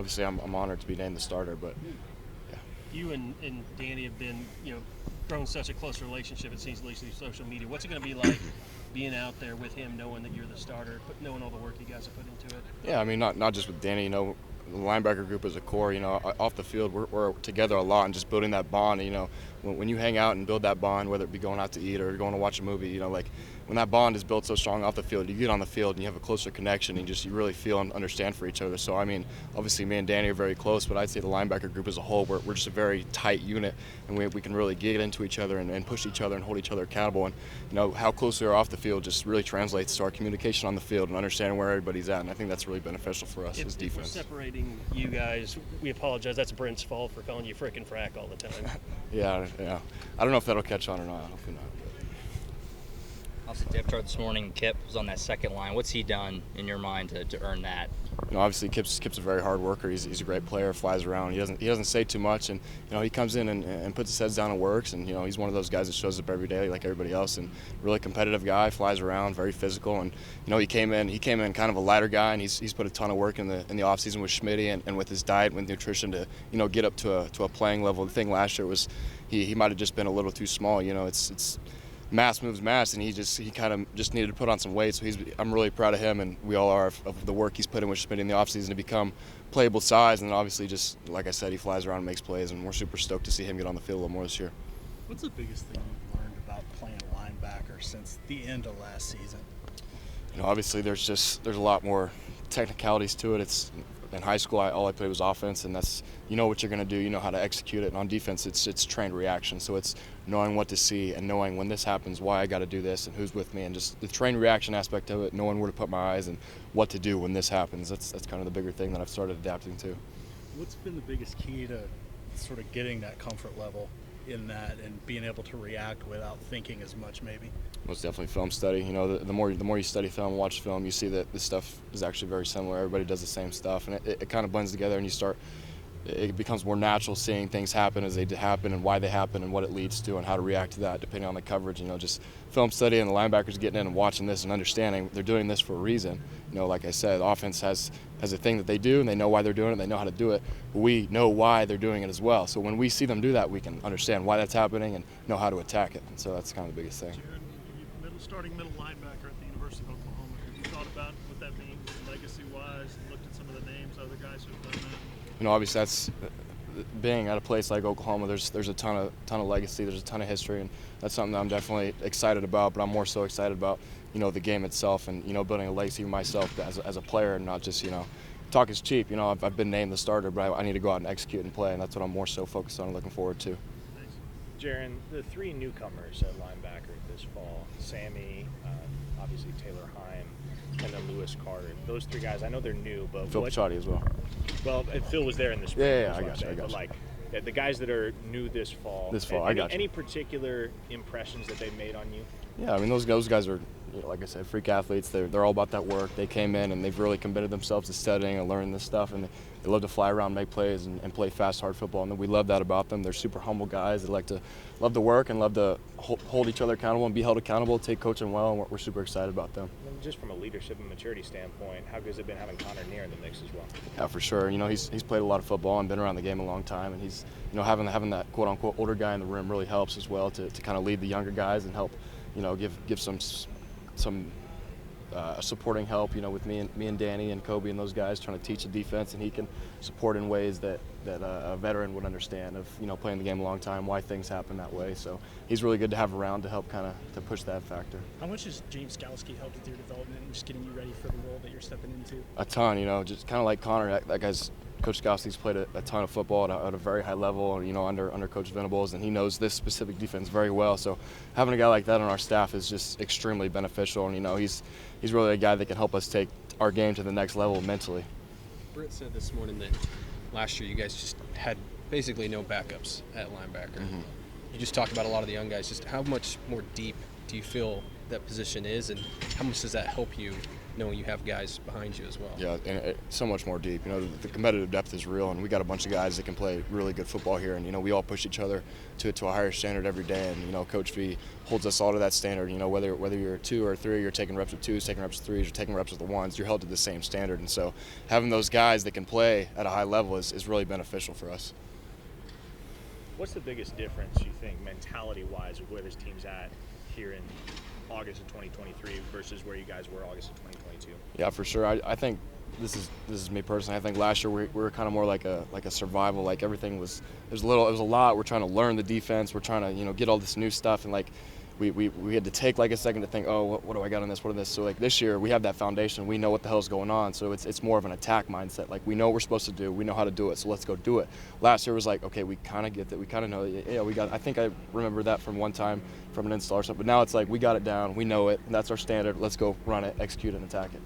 obviously I'm honored to be named the starter, but yeah. You and Danny have been, grown such a close relationship, it seems, at least through social media. What's it going to be like being out there with him, knowing that you're the starter, knowing all the work you guys have put into it? Yeah, I mean, not just with Danny, the linebacker group as a core, off the field, we're together a lot and just building that bond. When you hang out and build that bond, whether it be going out to eat or going to watch a movie, like when that bond is built so strong off the field, you get on the field and you have a closer connection and you really feel and understand for each other. So, I mean, obviously me and Danny are very close, but I'd say the linebacker group as a whole, we're just a very tight unit, and we can really get into each other and push each other and hold each other accountable. And, how close we are off the field just really translates to our communication on the field and understanding where everybody's at, and I think that's really beneficial for us as defense. If we're separating you guys, we apologize. That's Brent's fault for calling you frickin' frack all the time. Yeah. I don't know if that'll catch on or not. Hopefully not. Off the depth chart this morning, Kip was on that second line. What's he done in your mind to earn that? Obviously Kip's a very hard worker. He's a great player, flies around. He doesn't say too much, and he comes in and puts his head down and works. And he's one of those guys that shows up every day like everybody else. And really competitive guy, flies around, very physical. And he came in kind of a lighter guy, and he's put a ton of work in the offseason with Schmitty and with his diet, with nutrition to get up to a playing level. The thing last year was he might have just been a little too small. It's mass moves mass, and he kind of just needed to put on some weight. So I'm really proud of him, and we all are, of the work he's put in with Schmidt in the offseason to become playable size. And then obviously, just like I said, he flies around and makes plays, and we're super stoked to see him get on the field a little more this year. What's the biggest thing you've learned about playing linebacker since the end of last season? Obviously there's a lot more technicalities to it. In high school, all I played was offense, and that's what you're going to do, you know how to execute it. And on defense, it's trained reaction. So it's knowing what to see and knowing when this happens, why I got to do this, and who's with me, and just the trained reaction aspect of it, knowing where to put my eyes and what to do when this happens. That's kind of the bigger thing that I've started adapting to. What's been the biggest key to sort of getting that comfort level in that and being able to react without thinking as much, maybe? Most definitely film study. The more you study film, watch film, you see that this stuff is actually very similar. Everybody does the same stuff, and it kind of blends together, and it becomes more natural seeing things happen as they happen and why they happen and what it leads to and how to react to that depending on the coverage. Just film study and the linebackers getting in and watching this and understanding they're doing this for a reason. Like I said, the offense has a thing that they do, and they know why they're doing it, and they know how to do it. But we know why they're doing it as well. So when we see them do that, we can understand why that's happening and know how to attack it. And so that's kind of the biggest thing. Jaren, starting middle linebacker at the University of Oklahoma. Have you thought about what that means legacy-wise and looked at some of the names, other guys who've done that? Obviously that's being at a place like Oklahoma. There's a ton of legacy. There's a ton of history, and that's something that I'm definitely excited about. But I'm more so excited about the game itself and building a legacy myself as a player, and not just talk is cheap. I've been named the starter, but I need to go out and execute and play, and that's what I'm more so focused on and looking forward to. Thanks. Jaren, the three newcomers at linebacker this fall, Sammy, obviously Taylor Heim, and then Lewis Carter. Those three guys, I know they're new, but Phil Pichotti as well. Well, Phil was there in the spring. Yeah, I got you. But like the guys that are new this fall. I got you. Any particular impressions that they made on you? Yeah, I mean those guys are, like I said, freak athletes. They're all about that work. They came in and they've really committed themselves to studying and learning this stuff, and they love to fly around, make plays, and play fast, hard football. And we love that about them. They're super humble guys. They love to work and love to hold each other accountable and be held accountable, take coaching well, and we're super excited about them. And just from a leadership and maturity standpoint, how good has it been having Connor Neer in the mix as well? Yeah, for sure. He's played a lot of football and been around the game a long time, and he's having that quote unquote older guy in the room really helps as well to kind of lead the younger guys and help give some supporting help, with me and Danny and Kobe and those guys trying to teach the defense, and he can support in ways that a veteran would understand of playing the game a long time, why things happen that way. So he's really good to have around to help to push that factor. How much has James Skalski helped with your development and just getting you ready for the role that you're stepping into? A ton, just kind of like Connor, that guy's Coach Skalski's played a ton of football at a very high level, under Coach Venables, and he knows this specific defense very well. So having a guy like that on our staff is just extremely beneficial, and he's really a guy that can help us take our game to the next level mentally. Britt said this morning that last year you guys just had basically no backups at linebacker. Mm-hmm. You just talked about a lot of the young guys. Just how much more deep do you feel that position is, and how much does that help you knowing you have guys behind you as well. Yeah, and so much more deep. You know, the competitive depth is real, and we got a bunch of guys that can play really good football here. And you know, we all push each other to a higher standard every day. And you know, Coach V holds us all to that standard. You know, whether you're 2 or 3, you're taking reps with 2s, taking reps with 3s, you're taking reps with the 1s. You're held to the same standard. And so, having those guys that can play at a high level is really beneficial for us. What's the biggest difference, you think, mentality-wise, of where this team's at here in August of 2023 versus where you guys were August of 2022? Yeah, for sure. I think this is me personally. I think last year we were kind of more like a survival. Like everything was it was a lot. We're trying to learn the defense. We're trying to get all this new stuff, and like we had to take like a second to think, oh, what do I got on this? What is this? So like this year we have that foundation. We know what the hell's going on. So it's more of an attack mindset. Like we know what we're supposed to do. We know how to do it. So let's go do it. Last year was like, okay, we kind of get that. We kind of know. Yeah, we got. I think I remember that from one time from an install or something. But now it's like we got it down. We know it. And that's our standard. Let's go run it, execute it, and attack it.